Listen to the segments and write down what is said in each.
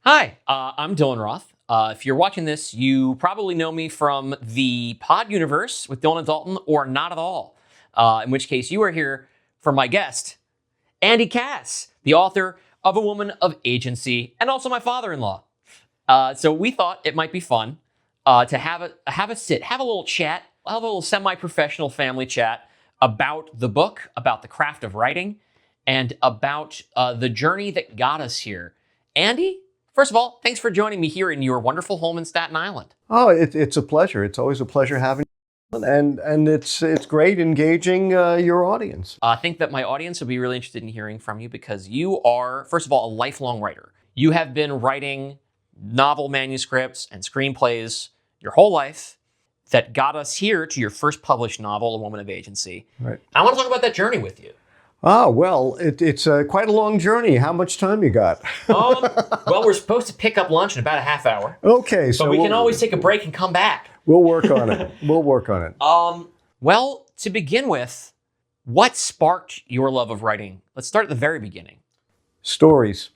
Hi, I'm Dylan Roth. If you're watching this, you probably know me from the Pod Universe with Dylan and Dalton, or not at all. In which case, you are here for my guest, Andy Kass, the author of A Woman of Agency, and also my father-in-law. So we thought it might be fun to have a little chat, have a little semi-professional family chat about the book, about the craft of writing, and about the journey that got us here. Andy, first of all, thanks for joining me here in your wonderful home in Staten Island. Oh, it's a pleasure. It's always a pleasure having you, and it's great engaging your audience. I think that my audience will be really interested in hearing from you because you are, first of all, a lifelong writer. You have been writing novel manuscripts and screenplays your whole life that got us here to your first published novel, A Woman of Agency. Right. I want to talk about that journey with you. Ah, well, it's quite a long journey. How much time you got? Well, we're supposed to pick up lunch in about a half hour. Okay, so But we can always take a break and come back. We'll work on it. We'll work on it. Well, to begin with, what sparked your love of writing? Let's start at the very beginning. Stories,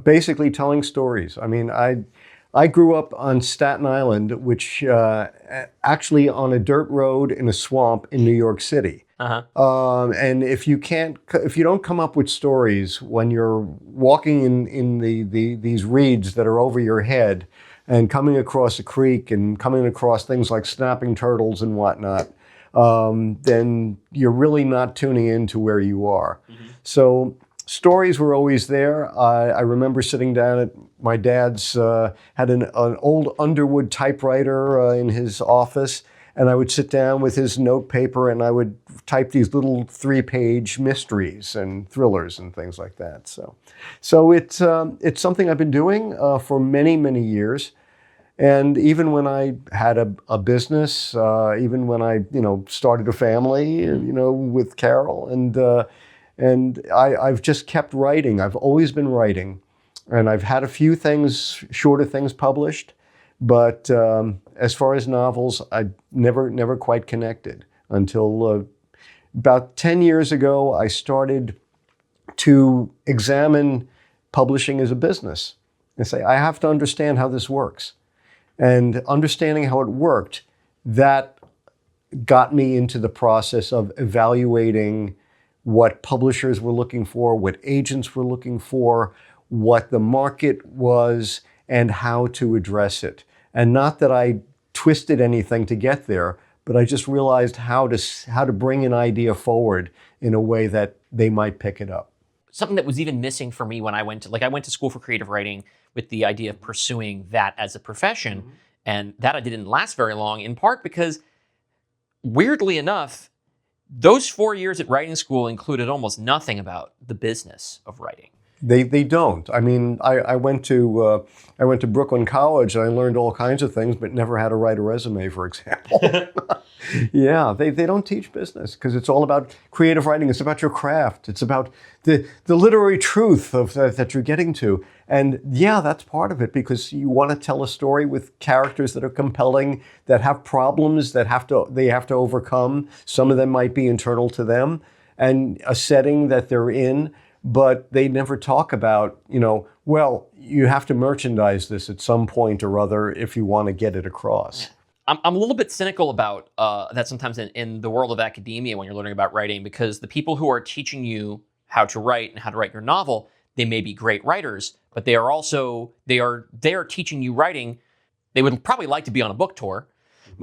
basically telling stories. I mean, I grew up on Staten Island, which actually on a dirt road in a swamp in New York City. And if you don't come up with stories when you're walking in these reeds that are over your head and coming across a creek and coming across things like snapping turtles and whatnot, then you're really not tuning into where you are. Mm-hmm. So stories were always there. I remember sitting down at my dad's, had an old Underwood typewriter in his office, and I would sit down with his note paper and I would type these little 3-page mysteries and thrillers and things like that. So it's something I've been doing for many, many years. And even when I had a business, even when I started a family, with Carol, and I've just kept writing. I've always been writing, and I've had a few shorter things published. But as far as novels, I never quite connected until about 10 years ago. I started to examine publishing as a business and say, I have to understand how this works. And understanding how it worked, that got me into the process of evaluating what publishers were looking for, what agents were looking for, what the market was, and how to address it. And not that I twisted anything to get there, but I just realized how to bring an idea forward in a way that they might pick it up. Something that was even missing for me when I went to school for creative writing with the idea of pursuing that as a profession. Mm-hmm. And that didn't last very long, in part because, weirdly enough, those 4 years at writing school included almost nothing about the business of writing. They don't. I mean, I went to Brooklyn College and I learned all kinds of things, but never had to write a resume, for example. Yeah, they don't teach business because it's all about creative writing. It's about your craft. It's about the literary truth that you're getting to. And yeah, that's part of it because you want to tell a story with characters that are compelling, that have problems that they have to overcome. Some of them might be internal to them, and a setting that they're in. But they never talk about, well, you have to merchandise this at some point or other if you want to get it across. I'm a little bit cynical about that sometimes in the world of academia when you're learning about writing, because the people who are teaching you how to write and how to write your novel, they may be great writers, but they are teaching you writing. They would probably like to be on a book tour.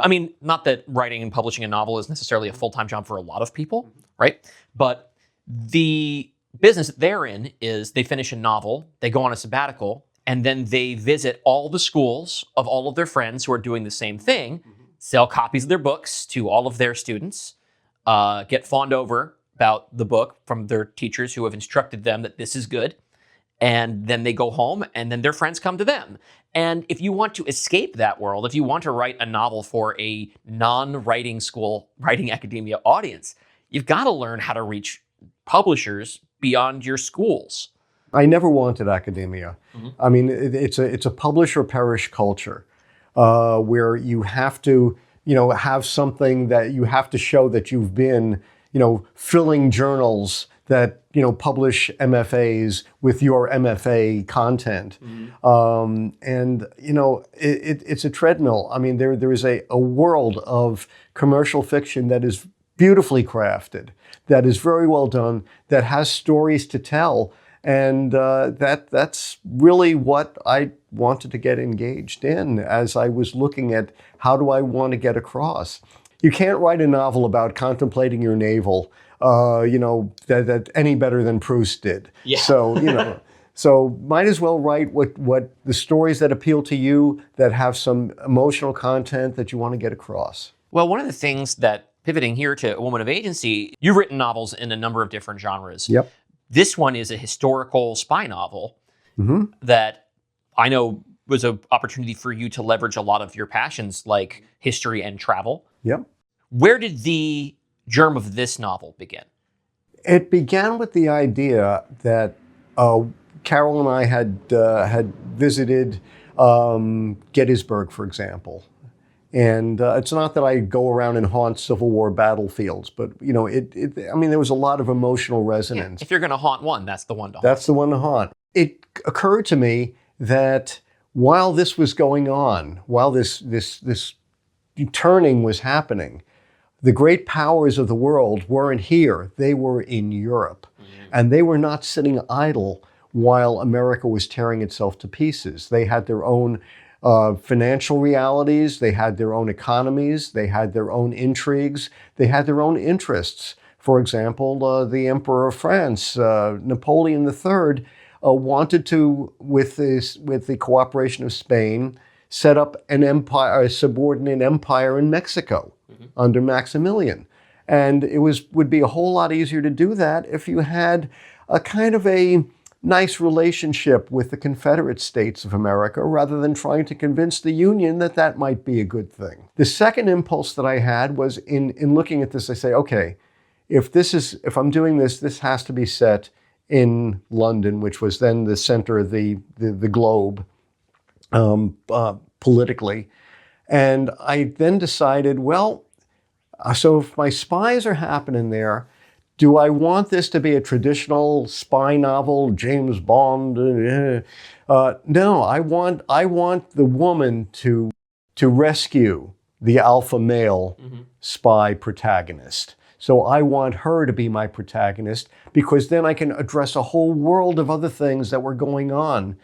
I mean, not that writing and publishing a novel is necessarily a full-time job for a lot of people, right? But the business that they're in is they finish a novel, they go on a sabbatical, and then they visit all the schools of all of their friends who are doing the same thing, sell copies of their books to all of their students, get fawned over about the book from their teachers who have instructed them that this is good, and then they go home, and then their friends come to them. And if you want to escape that world, if you want to write a novel for a non-writing school, writing academia audience, you've got to learn how to reach publishers beyond your schools. I never wanted academia. Mm-hmm. I mean, it's a publish or perish culture where you have to, have something that you have to show that you've been, filling journals that publish MFAs with your MFA content. And it's a treadmill. I mean, there is a world of commercial fiction that is beautifully crafted, that is very well done, that has stories to tell. And that's really what I wanted to get engaged in as I was looking at how do I want to get across. You can't write a novel about contemplating your navel, that any better than Proust did. Yeah. So, so might as well write what the stories that appeal to you, that have some emotional content that you want to get across. Well, one of the things that, pivoting here to A Woman of Agency, you've written novels in a number of different genres. Yep. This one is a historical spy novel that I know was an opportunity for you to leverage a lot of your passions like history and travel. Yep. Where did the germ of this novel begin? It began with the idea that Carol and I had visited Gettysburg, for example. And it's not that I go around and haunt Civil War battlefields, but there was a lot of emotional resonance. Yeah, if you're going to haunt one, that's the one to haunt. That's the one to haunt. It occurred to me that while this was going on, while this turning was happening, the great powers of the world weren't here. They were in Europe. And they were not sitting idle while America was tearing itself to pieces. They had their own financial realities, they had their own economies, they had their own intrigues, they had their own interests. For example, the Emperor of France, Napoleon III, wanted to, with the cooperation of Spain, set up an empire, a subordinate empire in Mexico under Maximilian. And it would be a whole lot easier to do that if you had a kind of a nice relationship with the Confederate States of America, rather than trying to convince the Union that might be a good thing. The second impulse that I had was in looking at this, I say, okay, if I'm doing this, this has to be set in London, which was then the center of the globe politically. And I then decided, well, so if my spies are happening there, do I want this to be a traditional spy novel, James Bond? No, I want the woman to rescue the alpha male spy protagonist. So I want her to be my protagonist, because then I can address a whole world of other things that were going on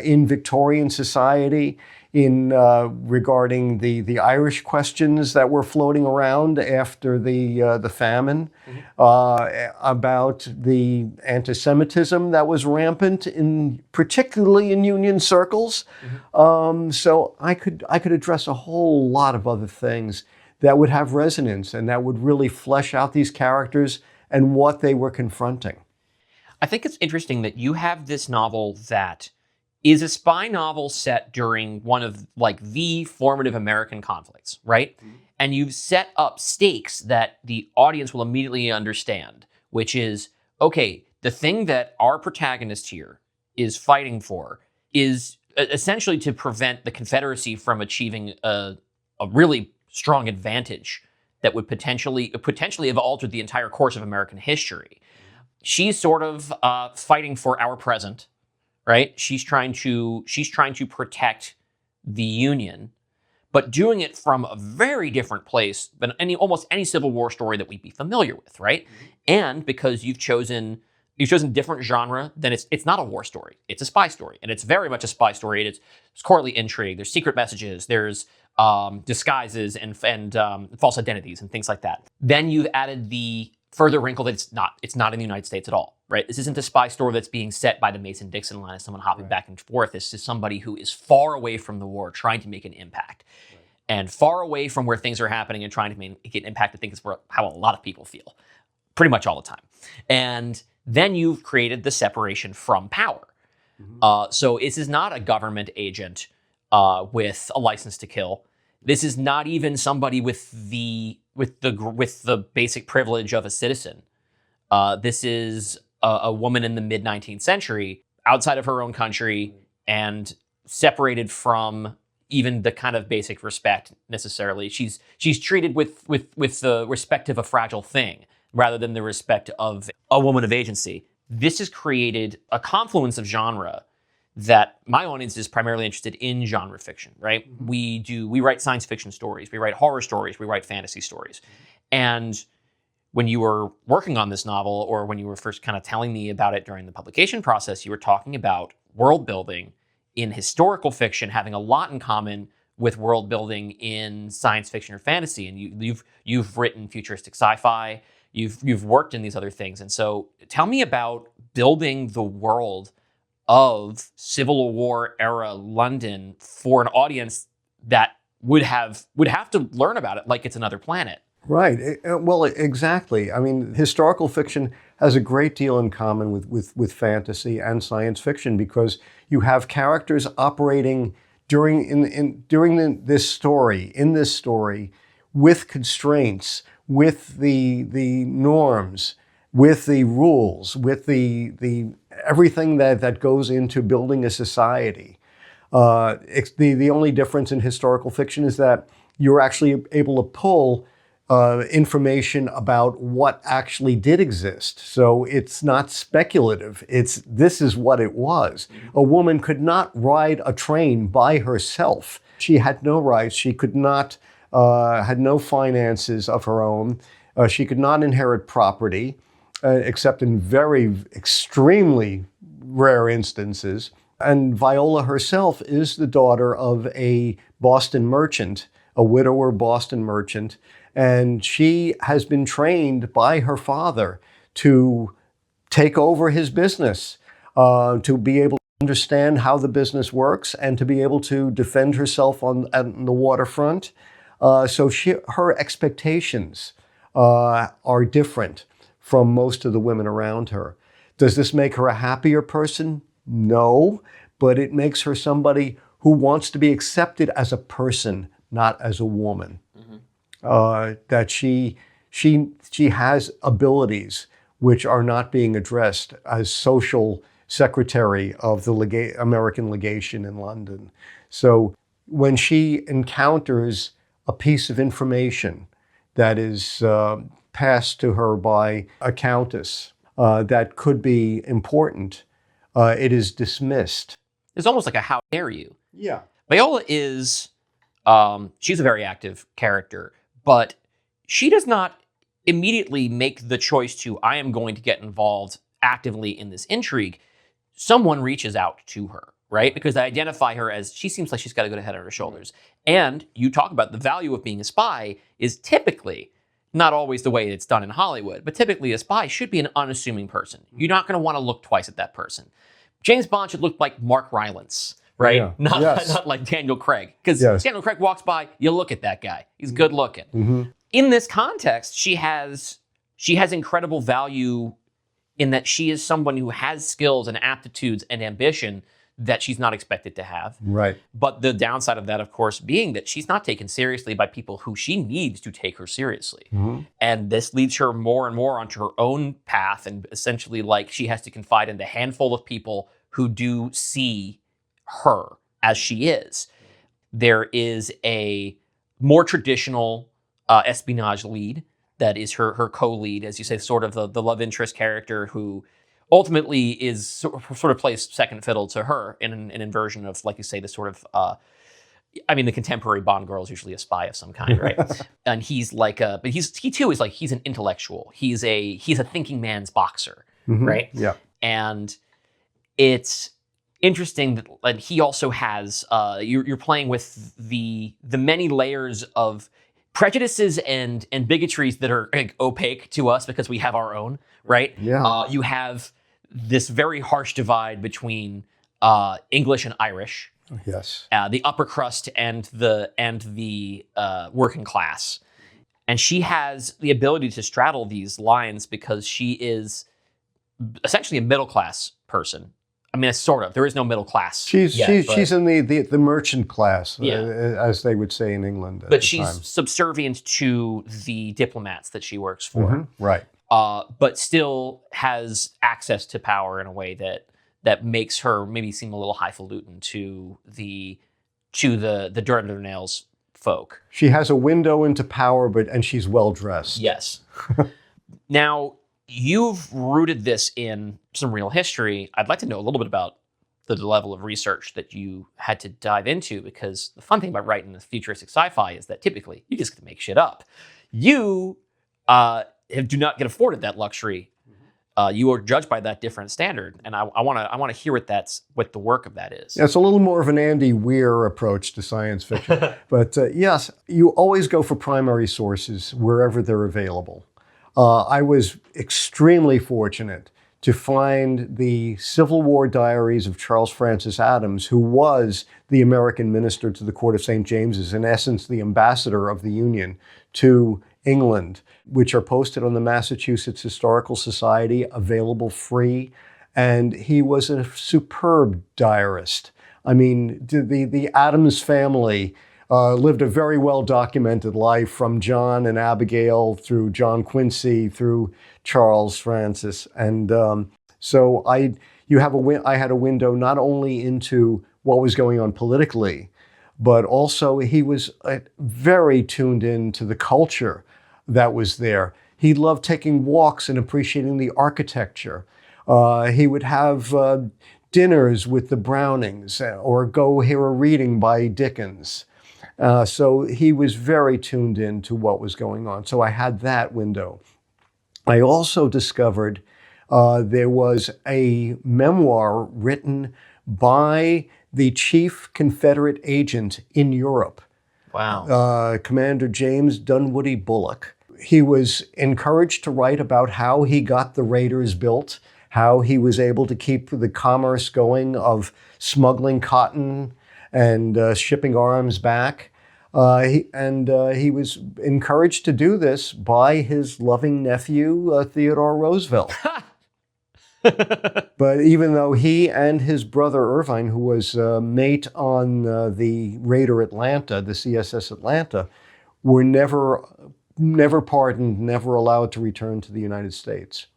in Victorian society, in regarding the Irish questions that were floating around after the famine, about the anti-Semitism that was rampant particularly in Union circles. So I could address a whole lot of other things that would have resonance and that would really flesh out these characters and what they were confronting. I think it's interesting that you have this novel that is a spy novel set during one of the formative American conflicts, right? And you've set up stakes that the audience will immediately understand, which is, okay, the thing that our protagonist here is fighting for is essentially to prevent the Confederacy from achieving a really strong advantage that would potentially have altered the entire course of American history. She's sort of fighting for our present, right? She's trying to protect the Union, but doing it from a very different place than almost any Civil War story that we'd be familiar with, right? And because you've chosen different genre, then it's not a war story. It's a spy story, and it's very much a spy story. It's courtly intrigue. There's secret messages. There's disguises and false identities and things like that. Then you've added the further wrinkle that it's not in the United States at all, right? This isn't a spy story that's being set by the Mason-Dixon line as someone hopping back and forth. This is somebody who is far away from the war, trying to make an impact, and far away from where things are happening and trying to make an impact. I think is how a lot of people feel, pretty much all the time. And then you've created the separation from power. So this is not a government agent with a license to kill. This is not even somebody with the basic privilege of a citizen. This is a woman in the mid-19th century, outside of her own country, and separated from even the kind of basic respect necessarily. She's treated with the respect of a fragile thing, rather than the respect of a woman of agency. This has created a confluence of genre that my audience is primarily interested in genre fiction, right? We write science fiction stories, we write horror stories, we write fantasy stories. And when you were working on this novel, or when you were first kind of telling me about it during the publication process, you were talking about world building in historical fiction having a lot in common with world building in science fiction or fantasy. And you've written futuristic sci-fi, you've worked in these other things. And so tell me about building the world of Civil War era London for an audience that would have to learn about it like it's another planet. Right. Well, exactly. I mean, historical fiction has a great deal in common with fantasy and science fiction, because you have characters operating during this story with constraints, with the norms, with the rules, with the everything that goes into building a society. The only difference in historical fiction is that you're actually able to pull information about what actually did exist. So it's not speculative. This is what it was. A woman could not ride a train by herself. She had no rights. She could not, had no finances of her own. She could not inherit property, except in very extremely rare instances. And Viola herself is the daughter of a Boston merchant, a widower Boston merchant. And she has been trained by her father to take over his business, to be able to understand how the business works, and to be able to defend herself on the waterfront. So her expectations are different from most of the women around her. Does this make her a happier person? No, but it makes her somebody who wants to be accepted as a person, not as a woman. That she has abilities which are not being addressed as social secretary of the American legation in London. So when she encounters a piece of information that is passed to her by a countess that could be important, it is dismissed. It's almost like a how dare you. Yeah. Viola is, she's a very active character, but she does not immediately make the choice to, I am going to get involved actively in this intrigue. Someone reaches out to her, right? Because they identify her as, she seems like she's got a good head on her shoulders. And you talk about the value of being a spy is typically, not always the way it's done in Hollywood, but typically a spy should be an unassuming person. You're not going to want to look twice at that person. James Bond should look like Mark Rylance, right? Yeah. Not like Daniel Craig. Because Daniel Craig walks by, you look at that guy. He's good looking. Mm-hmm. In this context, she has incredible value in that she is someone who has skills and aptitudes and ambition that she's not expected to have. Right. But the downside of that, of course, being that she's not taken seriously by people who she needs to take her seriously. Mm-hmm. And this leads her more and more onto her own path, and essentially like she has to confide in the handful of people who do see her as she is. There is a more traditional espionage lead that is her co-lead, as you say, sort of the love interest character who ultimately is sort of plays second fiddle to her in an inversion of, like you say, the sort of, the contemporary Bond girl is usually a spy of some kind, right? And he's like but he too is like, he's an intellectual. He's a thinking man's boxer, Mm-hmm. right? Yeah. And it's interesting that he also has, you're playing with the many layers of prejudices and bigotries that are like, opaque to us because we have our own, right? Yeah. You have this very harsh divide between English and Irish, Yes. the upper crust and the working class, and she has the ability to straddle these lines because she is essentially a middle class person. I mean, it's sort of. There is no middle class. She's in the merchant class, Yeah. As they would say in England. But she's subservient to the diplomats that she works for. Mm-hmm. Right. But still has access to power in a way that makes her maybe seem a little highfalutin to the dirt under their nails folk. She has a window into power, and she's well dressed. Yes. Now, you've rooted this in some real history. I'd like to know a little bit about the level of research that you had to dive into, because the fun thing about writing the futuristic sci-fi is that typically you just get to make shit up. You do not get afforded that luxury. You are judged by that different standard, and I want to hear what the work of that is. Yeah, it's a little more of an Andy Weir approach to science fiction. But yes, you always go for primary sources wherever they're available. I was extremely fortunate to find the Civil War diaries of Charles Francis Adams, who was the American minister to the court of St. James's, in essence, the ambassador of the Union to England, which are posted on the Massachusetts Historical Society, available free. And he was a superb diarist. I mean, the Adams family lived a very well-documented life, from John and Abigail through John Quincy through Charles Francis. And so I had a window not only into what was going on politically, but also he was very tuned in to the culture that was there. He loved taking walks and appreciating the architecture. He would have dinners with the Brownings, or go hear a reading by Dickens. So he was very tuned in to what was going on. So I had that window. I also discovered there was a memoir written by the chief Confederate agent in Europe. Wow. Commander James Dunwoody Bullock. He was encouraged to write about how he got the raiders built, how he was able to keep the commerce going of smuggling cotton and shipping arms back. He was encouraged to do this by his loving nephew, Theodore Roosevelt. But even though he and his brother Irvine, who was mate on the raider Atlanta, the CSS Atlanta, were never pardoned, never allowed to return to the United States.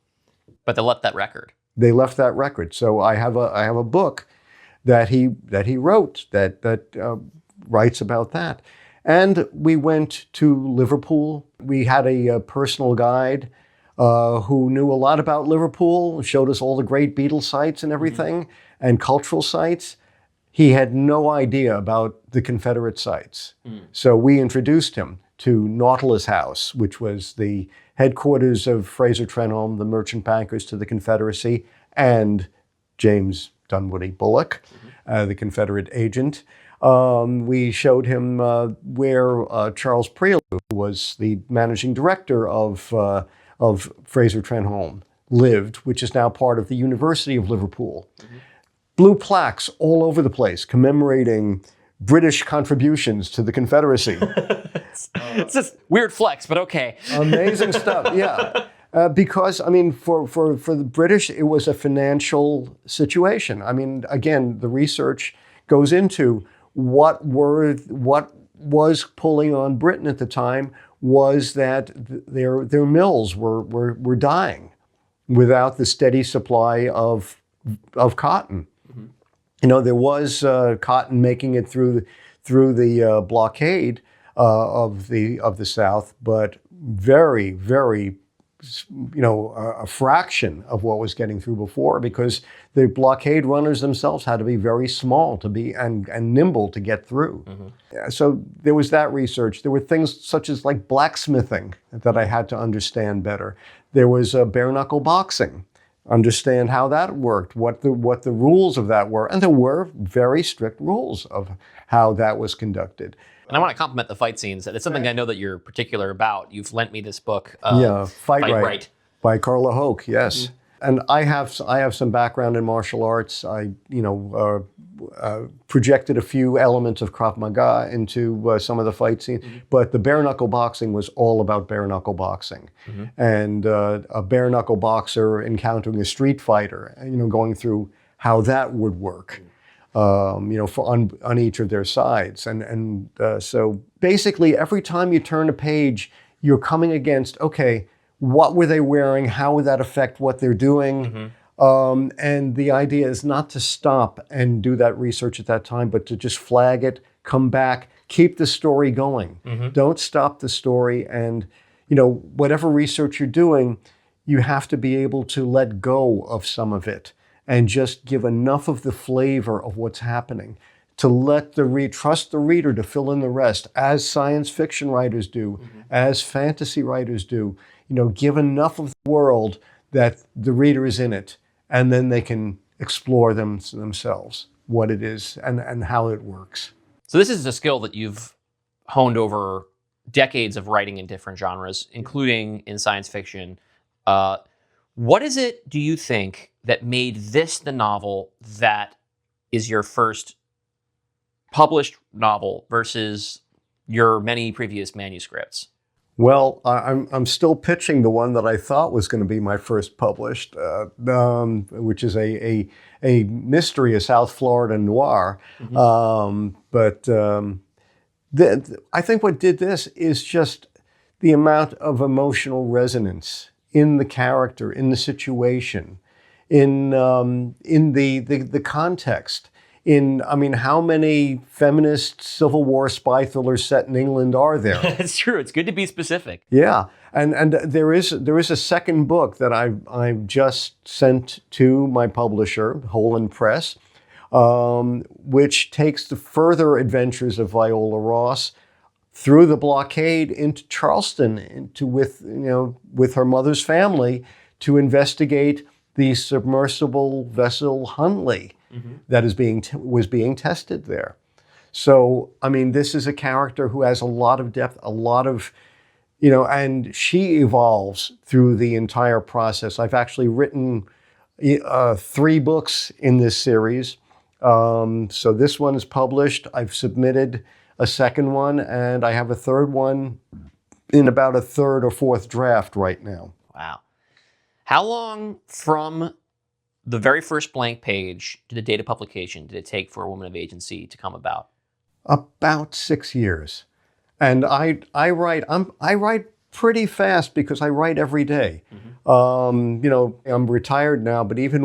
But they left that record. They left that record. So I have a book that he wrote that writes about that. And we went to Liverpool. We had a personal guide who knew a lot about Liverpool, showed us all the great Beatles sites and everything, and cultural sites. He had no idea about the Confederate sites. So we introduced him to Nautilus House, which was the headquarters of Fraser Trenholm, the merchant bankers to the Confederacy, and James Dunwoody Bullock, the Confederate agent. We showed him where Charles Preelou, who was the managing director of Fraser Trenholm, lived, which is now part of the University of Liverpool. Blue plaques all over the place commemorating British contributions to the Confederacy. It's just weird flex, but okay. Amazing stuff, yeah. Because, I mean, for the British, it was a financial situation. I mean, again, the research goes into what was pulling on Britain at the time was that their mills were dying without the steady supply of cotton. You know, there was cotton making it through the blockade of the South, but very, very, a fraction of what was getting through before, because the blockade runners themselves had to be very small to be and nimble to get through. Yeah, so there was that research. There were things such as like blacksmithing that I had to understand better. There was bare knuckle boxing. Understand how that worked, what the rules of that were, and there were very strict rules of how that was conducted. And I want to compliment the fight scenes. It's something I know that you're particular about. You've lent me this book, Fight Right, by Carla Hoke. Yes, and I have some background in martial arts. I projected a few elements of Krav Maga into some of the fight scenes, but the bare knuckle boxing was all about bare knuckle boxing, and a bare knuckle boxer encountering a street fighter, going through how that would work, on each of their sides, and so basically every time you turn a page, you're coming against, okay, what were they wearing? How would that affect what they're doing? And the idea is not to stop and do that research at that time, but to just flag it, come back, keep the story going. Don't stop the story. And, whatever research you're doing, you have to be able to let go of some of it and just give enough of the flavor of what's happening to let trust the reader to fill in the rest, as science fiction writers do, as fantasy writers do. Give enough of the world that the reader is in it, and then they can explore themselves, what it is and how it works. So this is a skill that you've honed over decades of writing in different genres, including in science fiction. What is it, do you think, that made this the novel that is your first published novel versus your many previous manuscripts? Well, I'm still pitching the one that I thought was going to be my first published, which is a mystery, a South Florida noir. I think what did this is just the amount of emotional resonance in the character, in the situation, in the context. How many feminist Civil War spy thrillers set in England are there? It's true. It's good to be specific. Yeah, and there is a second book that I've just sent to my publisher, Holland Press, which takes the further adventures of Viola Ross through the blockade into Charleston, with her mother's family, to investigate the submersible vessel Hunley that was being tested there. So, this is a character who has a lot of depth, a lot of, and she evolves through the entire process. I've actually written 3 books in this series. So this one is published. I've submitted a second one, and I have a third one in about a third or fourth draft right now. Wow. How long from the very first blank page to the date of publication did it take for A Woman of Agency to come about? About 6 years. And I write pretty fast because I write every day. I'm retired now, but even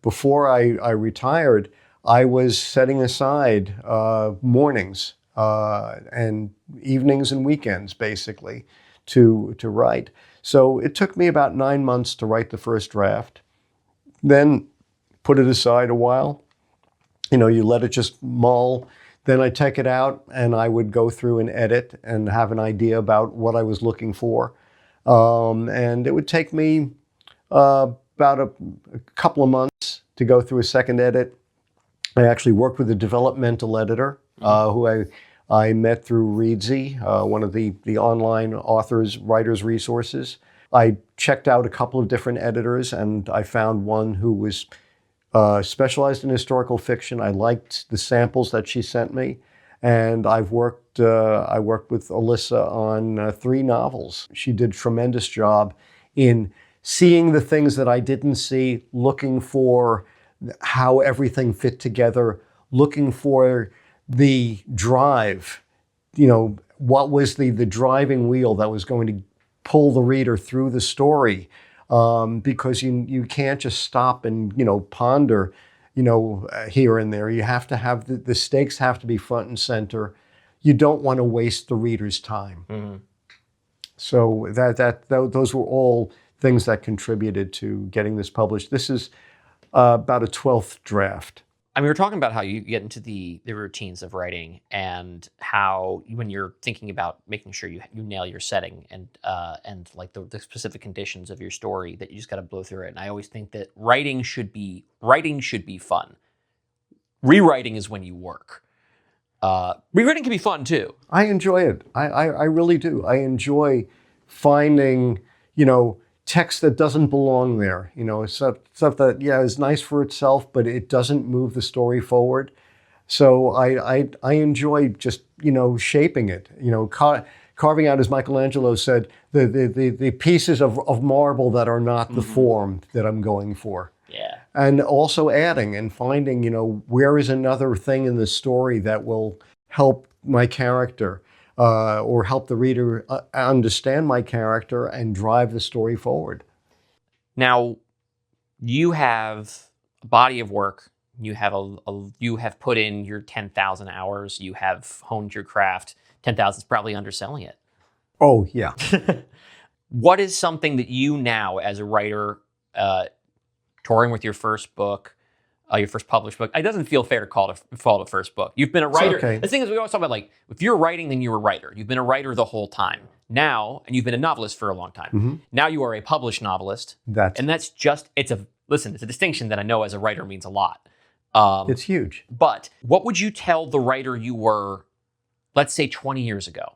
before I retired, I was setting aside mornings and evenings and weekends, basically, to write. So it took me about 9 months to write the first draft, then put it aside a while. You let it just mull. Then I take it out and I would go through and edit and have an idea about what I was looking for. And it would take me about a couple of months to go through a second edit. I actually worked with a developmental editor who I met through Readsy, one of the online writers resources. I checked out a couple of different editors, and I found one who was specialized in historical fiction. I liked the samples that she sent me, and I worked with Alyssa on 3 novels. She did a tremendous job in seeing the things that I didn't see, looking for how everything fit together, looking for the drive, what was the driving wheel that was going to pull the reader through the story, because you can't just stop and ponder here and there. You have to have the stakes have to be front and center. You don't want to waste the reader's time. So those were all things that contributed to getting this published. This is about a 12th draft. We're talking about how you get into the routines of writing, and how when you're thinking about making sure you nail your setting and like the specific conditions of your story, that you just got to blow through it. And I always think that writing should be fun. Rewriting is when you work. Rewriting can be fun too. I enjoy it. I really do. I enjoy finding text that doesn't belong there. Stuff that is nice for itself, but it doesn't move the story forward. So I enjoy just shaping it. Carving out, as Michelangelo said, the pieces of marble that are not the form that I'm going for. Yeah. And also adding and finding, where is another thing in the story that will help my character, or help the reader understand my character and drive the story forward. Now, you have a body of work. You have you have put in your 10,000 hours. You have honed your craft. 10,000 is probably underselling it. Oh, yeah. What is something that you now, as a writer, touring with your first book, your first published book? It doesn't feel fair to call it a first book. You've been a writer. okay. The thing is, we always talk about, like, if you're writing, then you're a writer. You've been a writer the whole time. Now, and you've been a novelist for a long time. Now you are a published novelist. That's just, it's a distinction that I know as a writer means a lot. It's huge. But what would you tell the writer you were, let's say 20 years ago,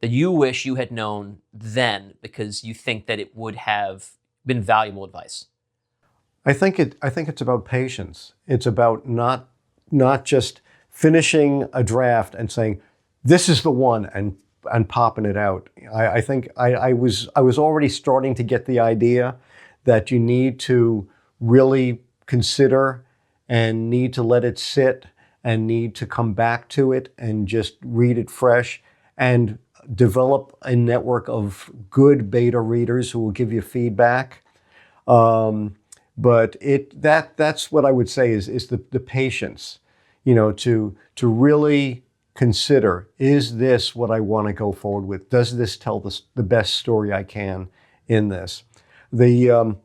that you wish you had known then because you think that it would have been valuable advice? I think it's about patience. It's about not just finishing a draft and saying, this is the one, and popping it out. I think I was already starting to get the idea that you need to really consider and need to let it sit and need to come back to it and just read it fresh and develop a network of good beta readers who will give you feedback. But that's what I would say is the patience, to really consider, is this what I want to go forward with? Does this tell the best story I can in this? The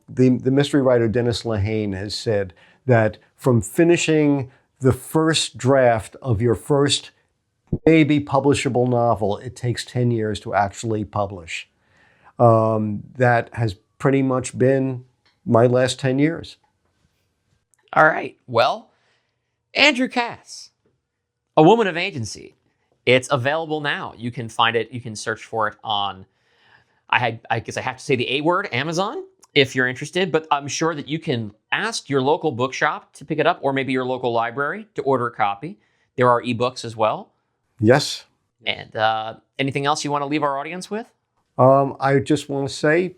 mystery writer Dennis Lehane has said that from finishing the first draft of your first maybe publishable novel, it takes 10 years to actually publish. That has pretty much been my last 10 years. All right. Well, Andrew Kass, A Woman of Agency. It's available now. You can find it. You can search for it on, I guess I have to say the A word, Amazon, if you're interested. But I'm sure that you can ask your local bookshop to pick it up, or maybe your local library to order a copy. There are ebooks as well. Yes. And anything else you want to leave our audience with? I just want to say,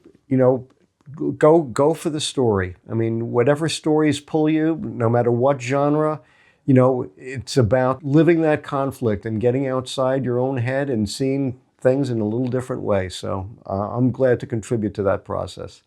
go for the story. I mean, whatever stories pull you, no matter what genre, it's about living that conflict and getting outside your own head and seeing things in a little different way. So I'm glad to contribute to that process.